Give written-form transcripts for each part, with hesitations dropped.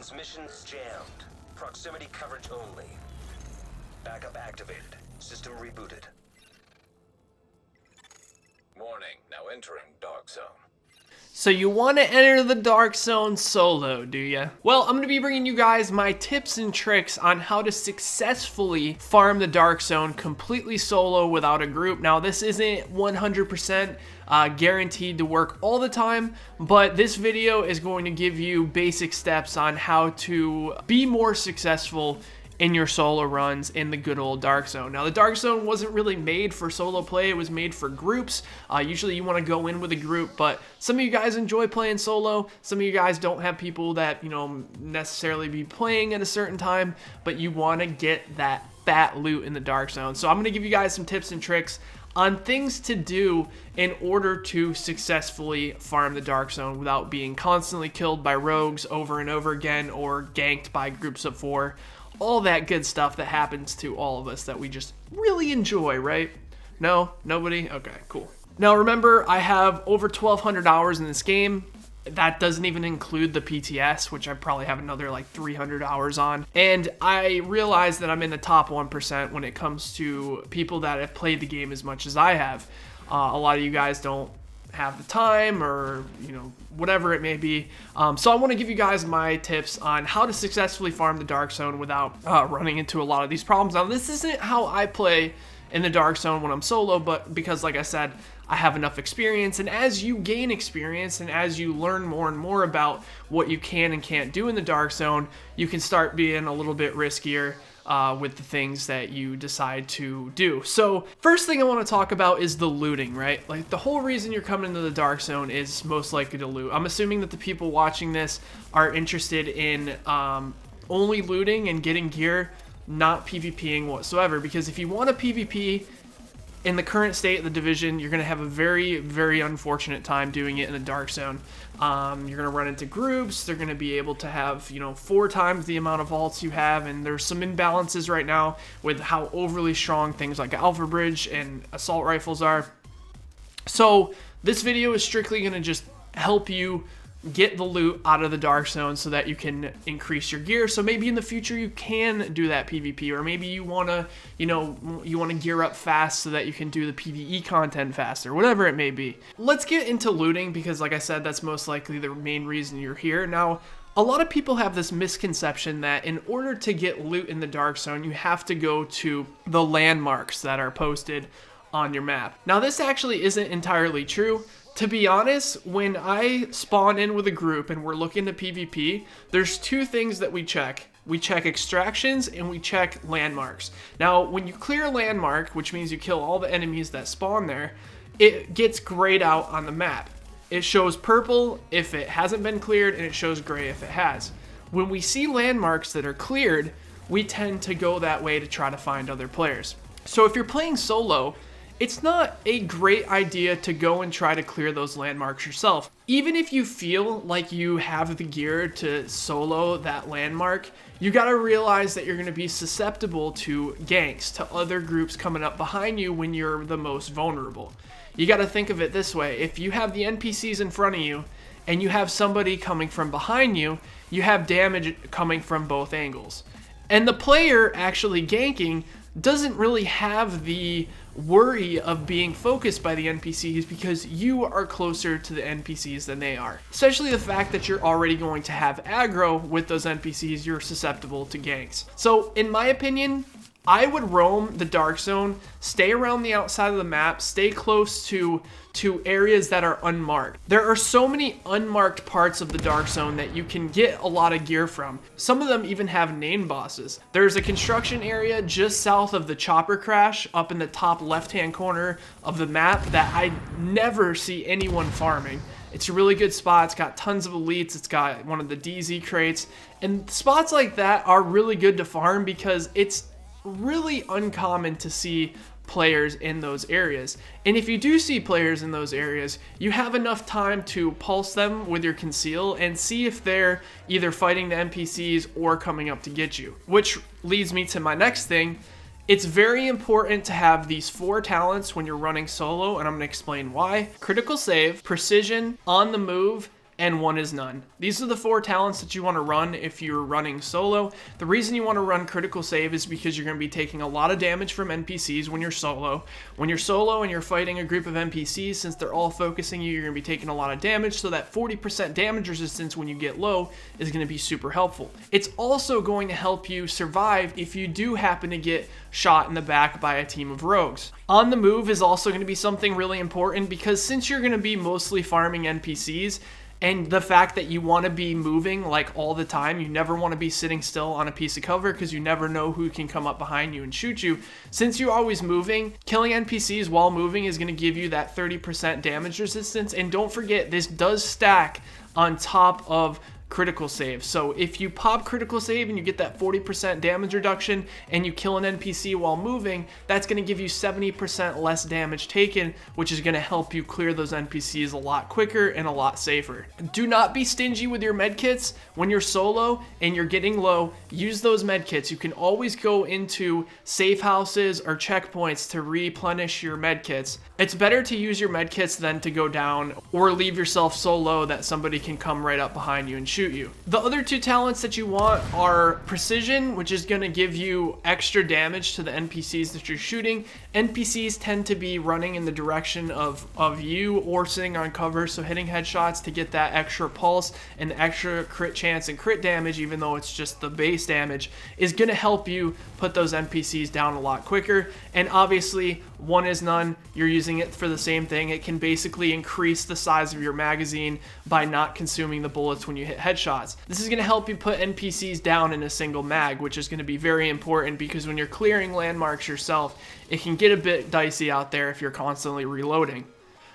Transmissions jammed. Proximity coverage only. Backup activated. System rebooted. Warning, now entering Dark Zone. So you want to enter the Dark Zone solo, do ya? Well, I'm going to be bringing you guys my tips and tricks on how to successfully farm the Dark Zone completely solo without a group. Now, this isn't 100% guaranteed to work all the time, but this video is going to give you basic steps on how to be more successful in your solo runs in the good old Dark Zone. Now, the Dark Zone wasn't really made for solo play, it was made for groups. Usually you want to go in with a group, but some of you guys enjoy playing solo, some of you guys don't have people that, you know, necessarily be playing at a certain time, but you want to get that fat loot in the Dark Zone. So I'm going to give you guys some tips and tricks on things to do in order to successfully farm the Dark Zone without being constantly killed by rogues over and over again or ganked by groups of 4. All that good stuff that happens to all of us that we just really enjoy, right? No? Nobody? Okay, cool. Now remember, I have over 1,200 hours in this game. That doesn't even include the PTS, which I probably have another like 300 hours on. And I realize that I'm in the top 1% when it comes to people that have played the game as much as I have. A lot of you guys don't have the time, or you know, whatever it may be. So I want to give you guys my tips on how to successfully farm the Dark Zone without running into a lot of these problems. Now, this isn't how I play in the Dark Zone when I'm solo, but because, like I said, I have enough experience, and as you gain experience and as you learn more and more about what you can and can't do in the Dark Zone, you can start being a little bit riskier with the things that you decide to do. So first thing I want to talk about is the looting, right? Like, the whole reason you're coming into the Dark Zone is most likely to loot. I'm assuming that the people watching this are interested in only looting and getting gear, not PvPing whatsoever, because if you want to PvP in the current state of the division, you're going to have a very, very unfortunate time doing it in the Dark Zone. You're going to run into groups. They're going to be able to have, you know, 4 times the amount of vaults you have, and there's some imbalances right now with how overly strong things like Alpha Bridge and assault rifles are. So this video is strictly going to just help you get the loot out of the Dark Zone so that you can increase your gear. So maybe in the future you can do that PvP, or maybe you want to, you know, you want to gear up fast so that you can do the PvE content faster, whatever it may be. Let's get into looting, because like I said, that's most likely the main reason you're here. Now, a lot of people have this misconception that in order to get loot in the Dark Zone, you have to go to the landmarks that are posted on your map. Now, this actually isn't entirely true. To be honest, when I spawn in with a group and we're looking to PvP, there's 2 things that we check. We check extractions and we check landmarks. Now, when you clear a landmark, which means you kill all the enemies that spawn there, it gets grayed out on the map. It shows purple if it hasn't been cleared, and it shows gray if it has. When we see landmarks that are cleared, we tend to go that way to try to find other players. So if you're playing solo, it's not a great idea to go and try to clear those landmarks yourself. Even if you feel like you have the gear to solo that landmark, you gotta realize that you're gonna be susceptible to ganks, to other groups coming up behind you when you're the most vulnerable. You gotta think of it this way: if you have the NPCs in front of you and you have somebody coming from behind you, you have damage coming from both angles. And the player actually ganking doesn't really have the worry of being focused by the NPCs, because you are closer to the NPCs than they are. Especially the fact that you're already going to have aggro with those NPCs, you're susceptible to ganks. So in my opinion, I would roam the Dark Zone, stay around the outside of the map, stay close to areas that are unmarked. There are so many unmarked parts of the Dark Zone that you can get a lot of gear from. Some of them even have named bosses. There's a construction area just south of the chopper crash up in the top left-hand corner of the map that I never see anyone farming. It's a really good spot. It's got tons of elites. It's got one of the DZ crates. And spots like that are really good to farm because it's really uncommon to see players in those areas. And if you do see players in those areas, you have enough time to pulse them with your conceal and see if they're either fighting the NPCs or coming up to get you. Which leads me to my next thing. It's very important to have these 4 talents when you're running solo, and I'm going to explain why. Critical save, precision, on the move, and one is none. These are the 4 talents that you want to run if you're running solo. The reason you want to run critical save is because you're going to be taking a lot of damage from NPCs when you're solo. When you're solo and you're fighting a group of NPCs, since they're all focusing you, you're going to be taking a lot of damage, so that 40% damage resistance when you get low is going to be super helpful. It's also going to help you survive if you do happen to get shot in the back by a team of rogues. On the move is also going to be something really important, because since you're going to be mostly farming NPCs, and the fact that you want to be moving like all the time, you never want to be sitting still on a piece of cover because you never know who can come up behind you and shoot you. Since you're always moving, killing NPCs while moving is going to give you that 30% damage resistance. And don't forget, this does stack on top of critical save. So if you pop critical save and you get that 40% damage reduction and you kill an NPC while moving, that's going to give you 70% less damage taken, which is going to help you clear those NPCs a lot quicker and a lot safer. Do not be stingy with your medkits. When you're solo and you're getting low, use those medkits. You can always go into safe houses or checkpoints to replenish your medkits. It's better to use your medkits than to go down or leave yourself so low that somebody can come right up behind you and shoot you. The other 2 talents that you want are precision, which is going to give you extra damage to the NPCs that you're shooting. NPCs tend to be running in the direction of you or sitting on cover, so hitting headshots to get that extra pulse and the extra crit chance and crit damage, even though it's just the base damage, is going to help you put those NPCs down a lot quicker. And obviously, one is none. You're using it for the same thing. It can basically increase the size of your magazine by not consuming the bullets when you hit headshots. This is going to help you put NPCs down in a single mag, which is going to be very important, because when you're clearing landmarks yourself, it can get a bit dicey out there if you're constantly reloading.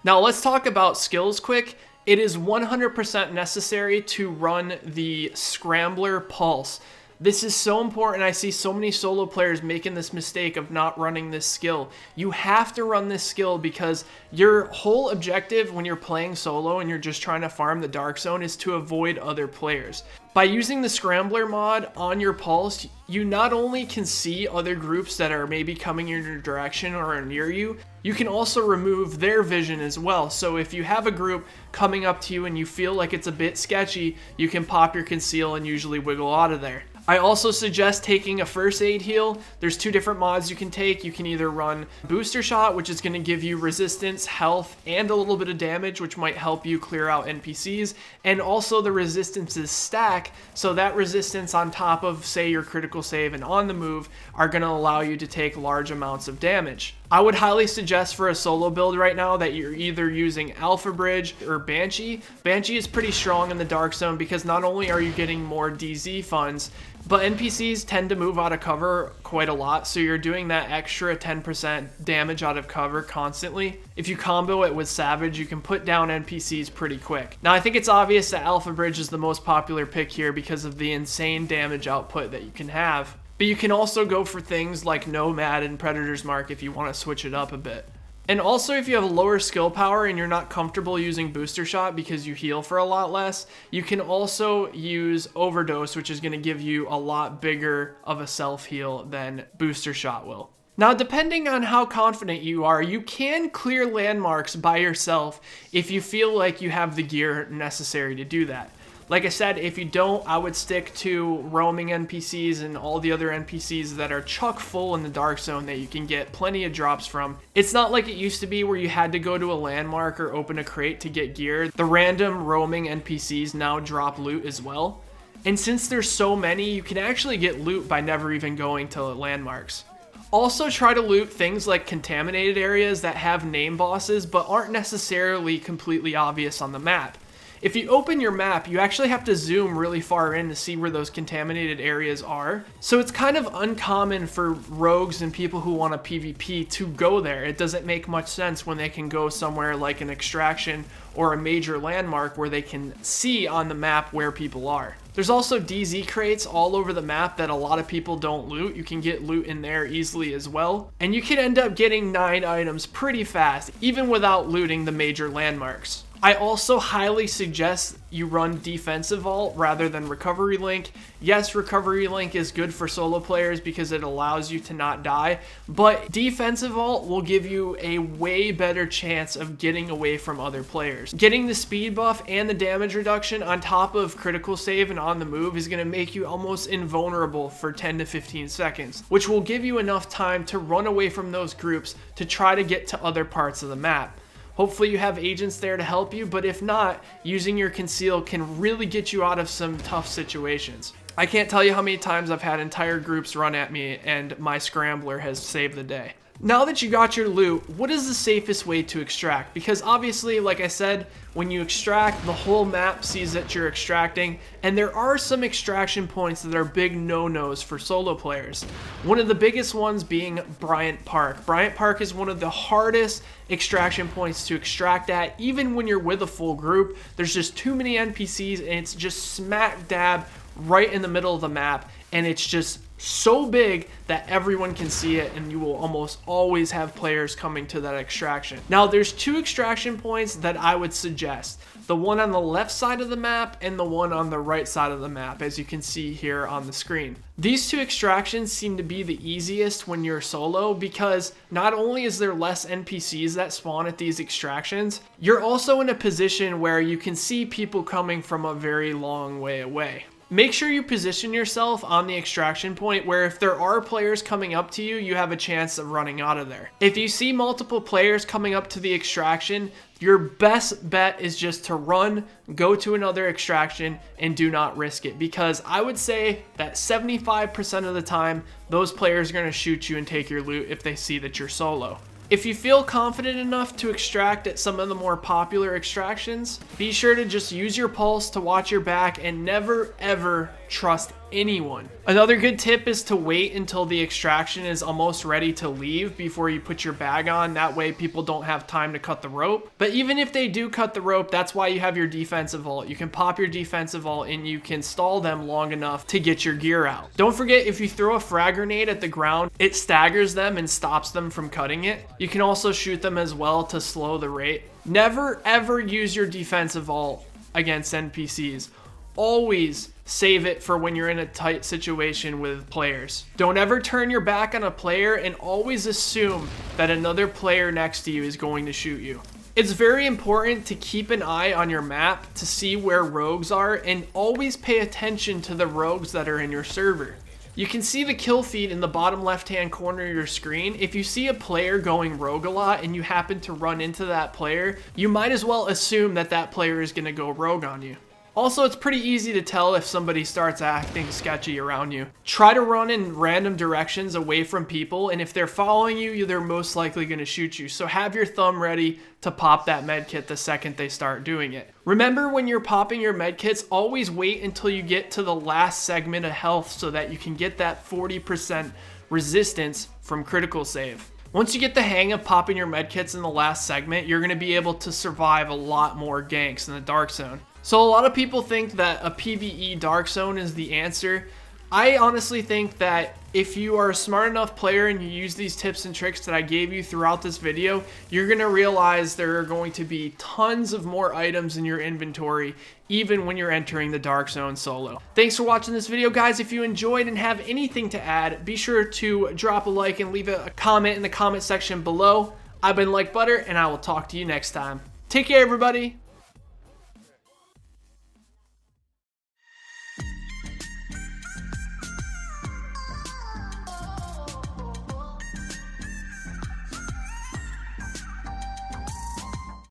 Now let's talk about skills quick. It is 100% necessary to run the Scrambler Pulse. This is so important. I see so many solo players making this mistake of not running this skill. You have to run this skill, because your whole objective when you're playing solo and you're just trying to farm the Dark Zone is to avoid other players. By using the Scrambler mod on your Pulse, you not only can see other groups that are maybe coming in your direction or are near you, you can also remove their vision as well. So if you have a group coming up to you and you feel like it's a bit sketchy, you can pop your conceal and usually wiggle out of there. I also suggest taking a first aid heal. There's 2 different mods you can take. You can either run booster shot, which is going to give you resistance, health, and a little bit of damage, which might help you clear out NPCs. And also the resistances stack, so that resistance on top of, say, your critical save and on the move are going to allow you to take large amounts of damage. I would highly suggest for a solo build right now that you're either using Alpha Bridge or Banshee. Banshee is pretty strong in the Dark Zone because not only are you getting more DZ funds, but NPCs tend to move out of cover quite a lot, so you're doing that extra 10% damage out of cover constantly. If you combo it with Savage, you can put down NPCs pretty quick. Now, I think it's obvious that Alpha Bridge is the most popular pick here because of the insane damage output that you can have. But you can also go for things like Nomad and Predator's Mark if you want to switch it up a bit. And also, if you have a lower skill power and you're not comfortable using Booster Shot because you heal for a lot less, you can also use Overdose, which is going to give you a lot bigger of a self-heal than Booster Shot will. Now, depending on how confident you are, you can clear landmarks by yourself if you feel like you have the gear necessary to do that. Like I said, if you don't, I would stick to roaming NPCs and all the other NPCs that are chock full in the Dark Zone that you can get plenty of drops from. It's not like it used to be where you had to go to a landmark or open a crate to get gear. The random roaming NPCs now drop loot as well. And since there's so many, you can actually get loot by never even going to landmarks. Also, try to loot things like contaminated areas that have name bosses but aren't necessarily completely obvious on the map. If you open your map, you actually have to zoom really far in to see where those contaminated areas are. So it's kind of uncommon for rogues and people who want a PvP to go there. It doesn't make much sense when they can go somewhere like an extraction or a major landmark where they can see on the map where people are. There's also DZ crates all over the map that a lot of people don't loot. You can get loot in there easily as well. And you can end up getting 9 items pretty fast, even without looting the major landmarks. I also highly suggest you run defensive vault rather than recovery link. Yes, recovery link is good for solo players because it allows you to not die, but defensive vault will give you a way better chance of getting away from other players. Getting the speed buff and the damage reduction on top of critical save and on the move is going to make you almost invulnerable for 10 to 15 seconds, which will give you enough time to run away from those groups to try to get to other parts of the map. Hopefully you have agents there to help you, but if not, using your conceal can really get you out of some tough situations. I can't tell you how many times I've had entire groups run at me and my scrambler has saved the day. Now that you got your loot, what is the safest way to extract? Because obviously, like I said, when you extract, the whole map sees that you're extracting, and there are some extraction points that are big no-nos for solo players. One of the biggest ones being Bryant Park. Bryant Park is one of the hardest extraction points to extract at, even when you're with a full group. There's just too many NPCs, and it's just smack dab right in the middle of the map, and it's just so big that everyone can see it, and you will almost always have players coming to that extraction. Now, there's two extraction points that I would suggest. The one on the left side of the map and the one on the right side of the map, as you can see here on the screen. These two extractions seem to be the easiest when you're solo because not only is there less NPCs that spawn at these extractions, you're also in a position where you can see people coming from a very long way away. Make sure you position yourself on the extraction point where if there are players coming up to you, you have a chance of running out of there. If you see multiple players coming up to the extraction, your best bet is just to run, go to another extraction, and do not risk it, because I would say that 75% of the time, those players are going to shoot you and take your loot if they see that you're solo. If you feel confident enough to extract at some of the more popular extractions, be sure to just use your pulse to watch your back and never ever trust anyone. Another good tip is to wait until the extraction is almost ready to leave before you put your bag on. That way people don't have time to cut the rope. But even if they do cut the rope, that's why you have your defensive vault. You can pop your defensive vault and you can stall them long enough to get your gear out. Don't forget, if you throw a frag grenade at the ground, it staggers them and stops them from cutting it. You can also shoot them as well to slow the rate. Never ever use your defensive vault against NPCs. Always save it for when you're in a tight situation with players. Don't ever turn your back on a player, and always assume that another player next to you is going to shoot you. It's very important to keep an eye on your map to see where rogues are, and always pay attention to the rogues that are in your server. You can see the kill feed in the bottom left hand corner of your screen. If you see a player going rogue a lot and you happen to run into that player, you might as well assume that that player is going to go rogue on you. Also, it's pretty easy to tell if somebody starts acting sketchy around you. Try to run in random directions away from people, and if they're following you, they're most likely going to shoot you. So have your thumb ready to pop that medkit the second they start doing it. Remember, when you're popping your medkits, always wait until you get to the last segment of health so that you can get that 40% resistance from critical save. Once you get the hang of popping your medkits in the last segment, you're going to be able to survive a lot more ganks in the Dark Zone. So a lot of people think that a PvE Dark Zone is the answer. I honestly think that if you are a smart enough player and you use these tips and tricks that I gave you throughout this video, you're going to realize there are going to be tons of more items in your inventory, even when you're entering the Dark Zone solo. Thanks for watching this video, guys. If you enjoyed and have anything to add, be sure to drop a like and leave a comment in the comment section below. I've been Like Butter, and I will talk to you next time. Take care, everybody.